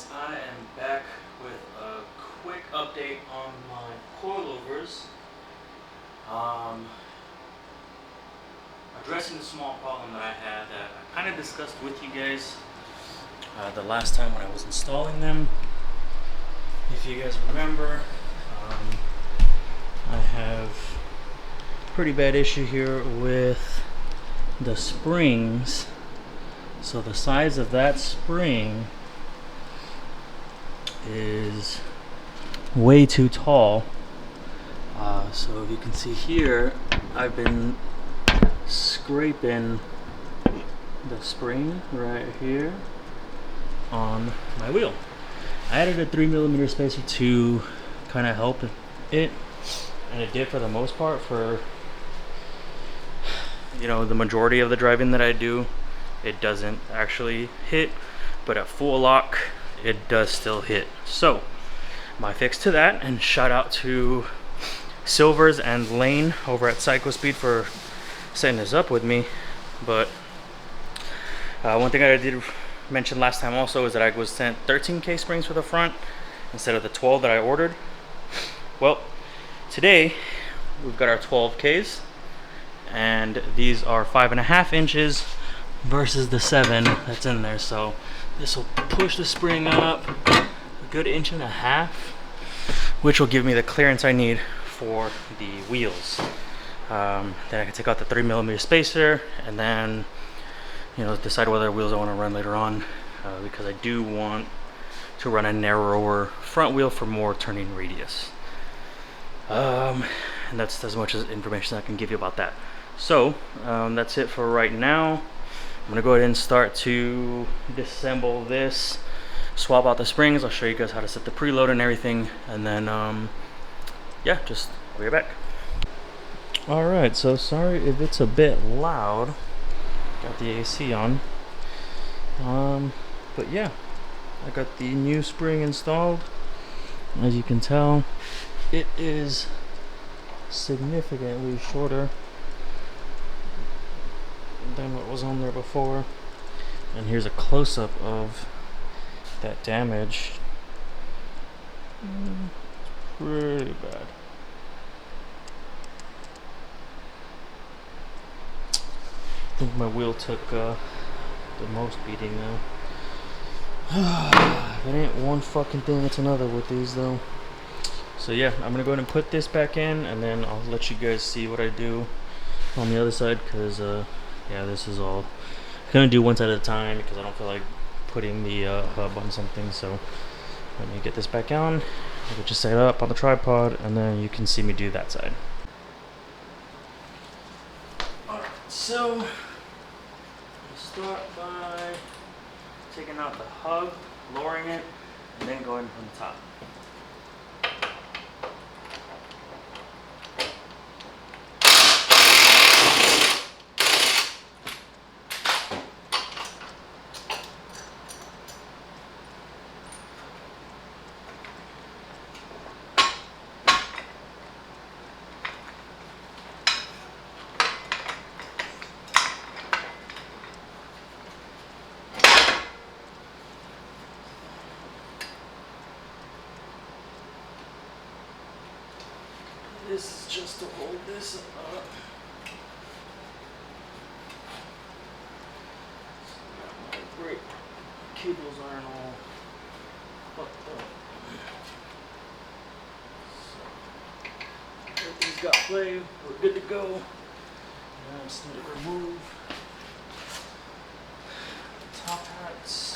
guys, I am back with a quick update on my coilovers. Addressing the small problem that I had that I kind of discussed with you guys the last time when I was installing them. If you guys remember, I have a pretty bad issue here with the springs. So the size of that spring is way too tall. So you can see here, I've been scraping the spring right here on my wheel. I added a 3mm spacer to kind of help it, and it did for the most part. For the majority of the driving that I do, it doesn't actually hit, but at full lock it does still hit. So my fix to that, and shout out to Silvers and Lane over at Psychospeed for setting this up with me. But one thing I did mention last time also is that I was sent 13K springs for the front instead of the 12 that I ordered. Well, today we've got our 12Ks, and these are 5.5 inches versus the 7 that's in there. So this will push the spring up a good 1.5 inches, which will give me the clearance I need for the wheels. Then I can take out the 3mm spacer and then decide whether wheels I want to run later on, because I do want to run a narrower front wheel for more turning radius. And that's as much as information I can give you about that. So that's it for right now. I'm gonna go ahead and start to disassemble this, swap out the springs. I'll show you guys how to set the preload and everything, and then yeah, just I'll be right back. All right, so sorry if it's a bit loud. Got the AC on. But yeah, I got the new spring installed. As you can tell, it is significantly shorter than what was on there before. And here's a close-up of that damage. It's pretty bad. I think my wheel took the most beating now. If it ain't one fucking thing, it's another with these though. So yeah, I'm gonna go ahead and put this back in, and then I'll let you guys see what I do on the other side, because yeah, this is all I'm gonna do one side at a time because I don't feel like putting the hub on something. So let me get this back on. I'll just set it up on the tripod, and then you can see me do that side. Alright, so I'll start by taking out the hub, lowering it, and then going from the top. This is just to hold this up. So my brake cables aren't all fucked up. So everything's got play. We're good to go. Now I just need to remove top hats.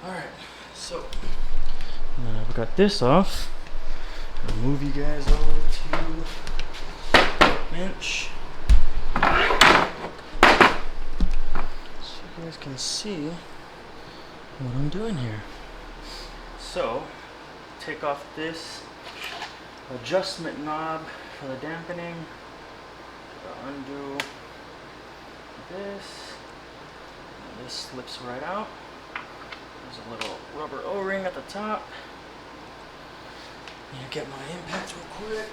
Alright, so now I've got this off. I'll move you guys over to the bench so you guys can see what I'm doing here. So, take off this adjustment knob for the dampening. Gotta undo this. And this slips right out. There's a little rubber O-ring at the top. I'm gonna get my impacts real quick.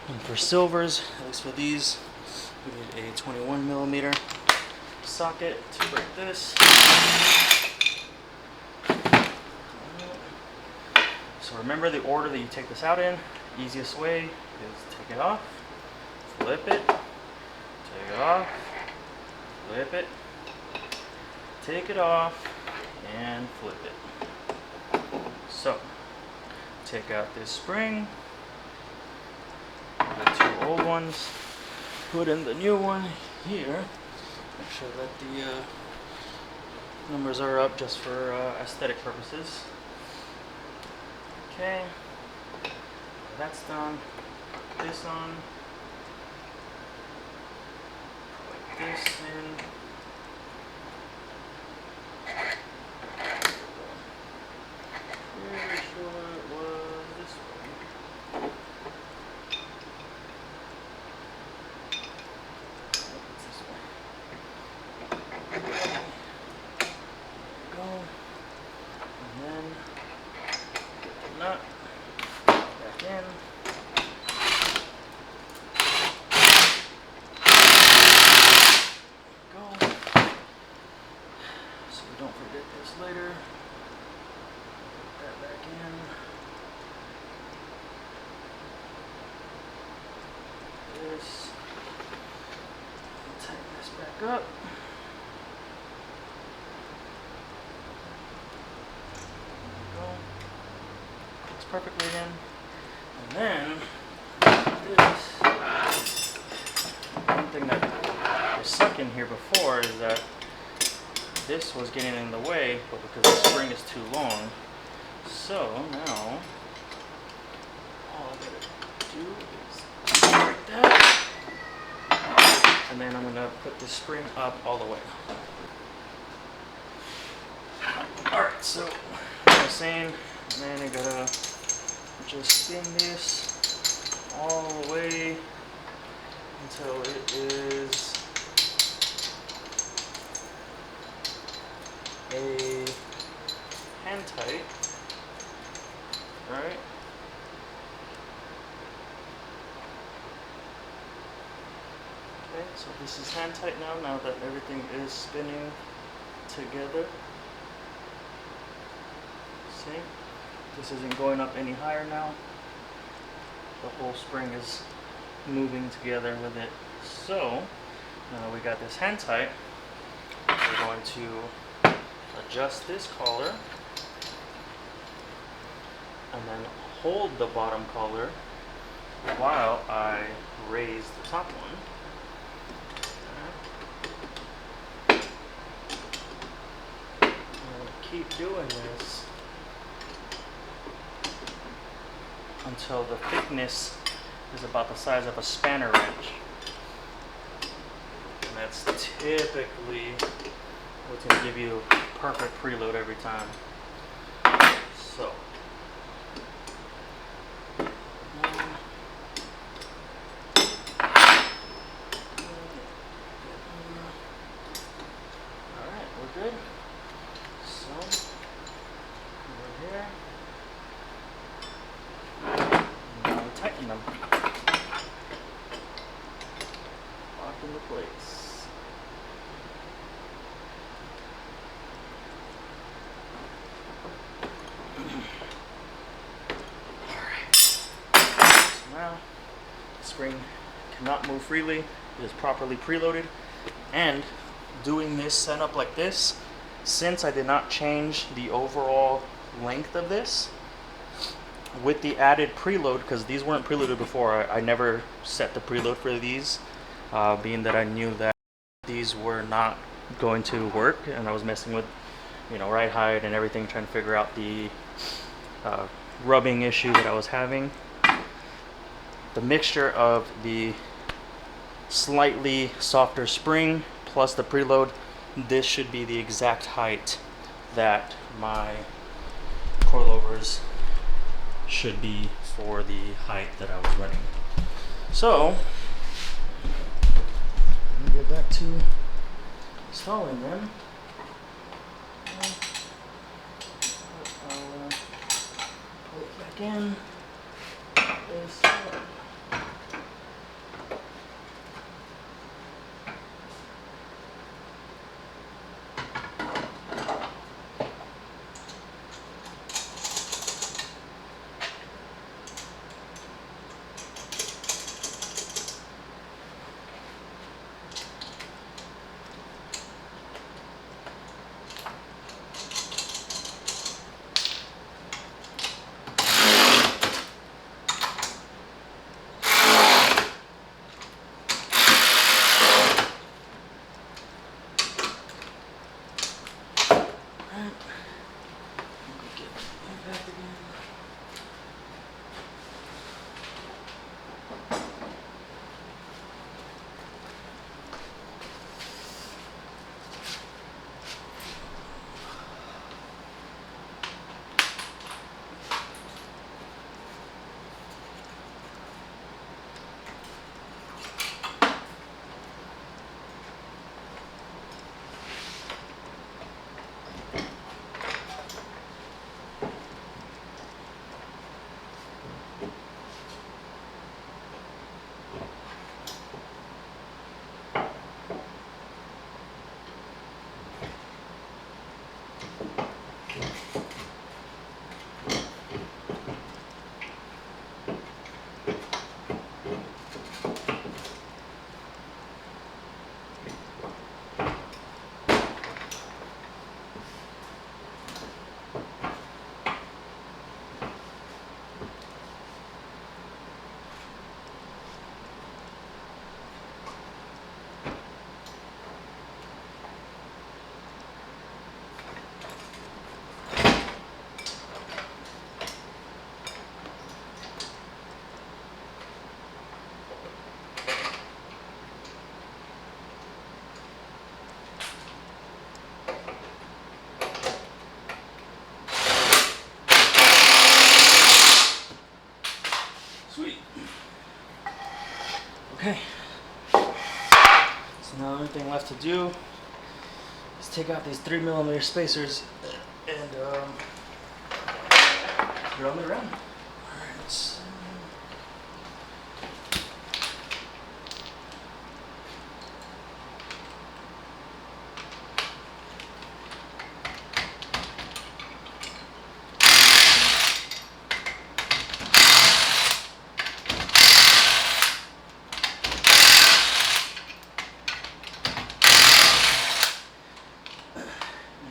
And for silvers, at least for these, we need a 21mm socket to break this. So remember the order that you take this out in. Easiest way is take it off, flip it, take it off, flip it, take it off, and flip it. So take out this spring, the two old ones, put in the new one here. Make sure that the numbers are up just for aesthetic purposes. Okay, that's done. Put this on. Put this in. Pretty sure it was this way. It's this way. There we go. And then nut back in. Go. So we don't forget this later. Put that back in. This. Tighten this back up. Perfectly again. And then this, one thing that was stuck in here before is that this was getting in the way, but because the spring is too long. So now all I gotta do is break that, and then I'm gonna put the spring up all the way. Alright, so like I was saying, then I gotta just spin this all the way until it is a hand tight, right? Okay, so this is hand tight now that everything is spinning together. See? This isn't going up any higher now. The whole spring is moving together with it. So, now that we got this hand tight, we're going to adjust this collar and then hold the bottom collar while I raise the top one. I'm going to keep doing this until the thickness is about the size of a spanner wrench. And that's typically what's going to give you perfect preload every time. So, alright, we're good. So, over here. Tighten them. Lock into place. Alright. So now the spring cannot move freely. It is properly preloaded. And doing this setup like this, since I did not change the overall length of this, with the added preload, because these weren't preloaded before, I never set the preload for these, being that I knew that these were not going to work, and I was messing with, ride height and everything, trying to figure out the rubbing issue that I was having. The mixture of the slightly softer spring plus the preload, this should be the exact height that my coilovers should be for the height that I was running. So, let me get back to installing them. I'll pull it back in. This. Okay, so now the only thing left to do is take out these 3mm spacers and drum it around. Alright, so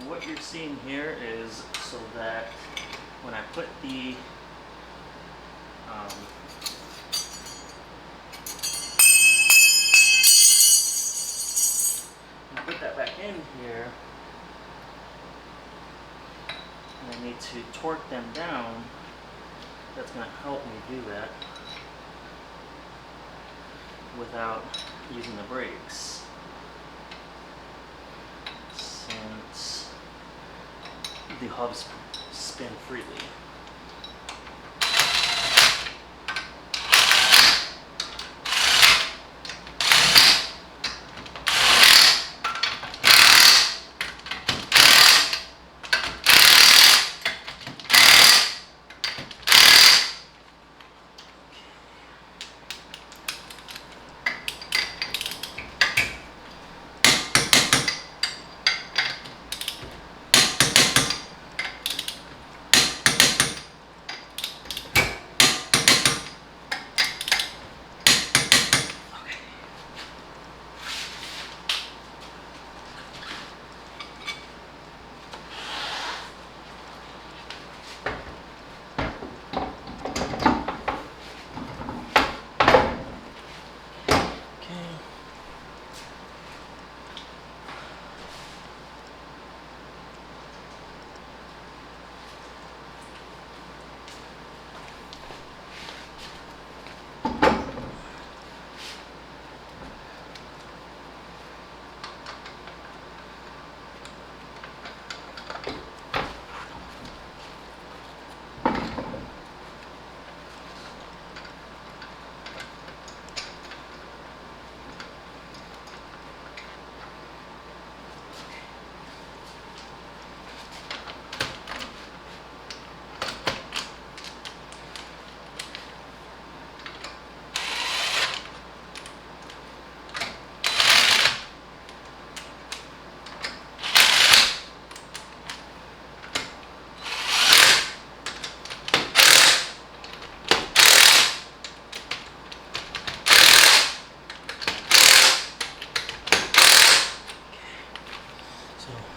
what you're seeing here is so that when I put the that back in here, and I need to torque them down, that's going to help me do that without using the brakes, since the hubs spin freely.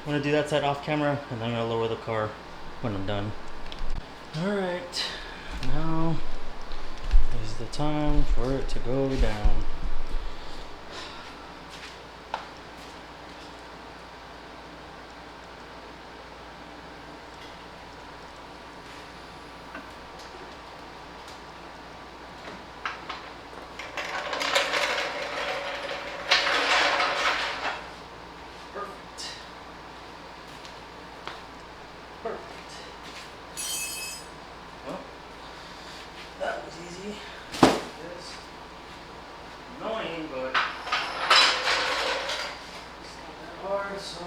gonna do that side off camera, and then I'm gonna lower the car when I'm done. Alright, now is the time for it to go down. Perfect. Well, that was easy. It's annoying, but it's not that hard, so.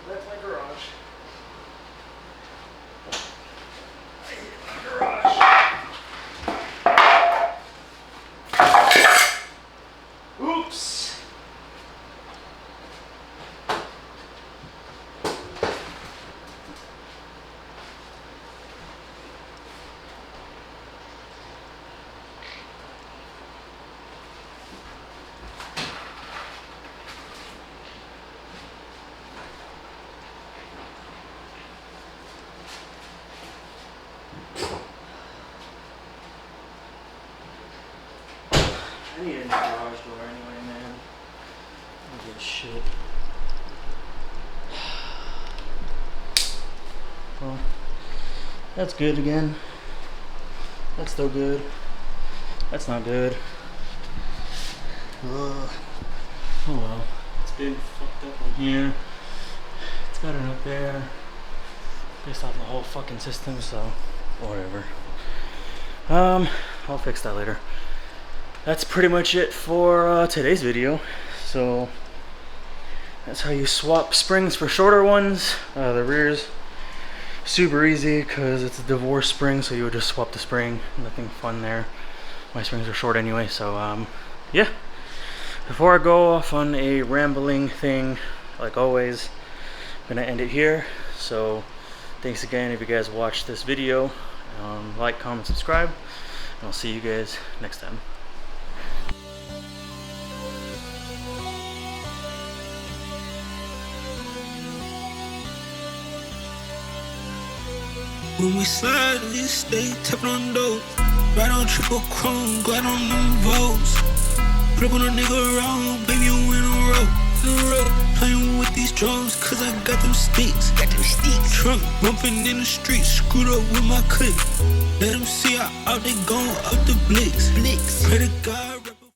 That's my garage. I hit my garage. Oops. I need a new garage door anyway, man. I don't give a shit. Well, that's good again. That's still good. That's not good. Oh well. It's been fucked up in here. It's got it up there. Pissed off the whole fucking system, so whatever. I'll fix that later. That's pretty much it for today's video. So that's how you swap springs for shorter ones. The rear's super easy because it's a divorce spring, so you would just swap the spring. Nothing fun there. My springs are short anyway, so yeah. Before I go off on a rambling thing, like always, I'm gonna end it here. So thanks again if you guys watched this video. Like, comment, subscribe, and I'll see you guys next time. When we slide, we stay tapping on doors. Right on triple chrome, glide on them Vogues. Flip on a nigga around, baby, you in a row. Playing with these drums, cause I got them sticks. Trunk bumping in the street, screwed up with my clip. Let them see how out they going up the blicks. Pray to God.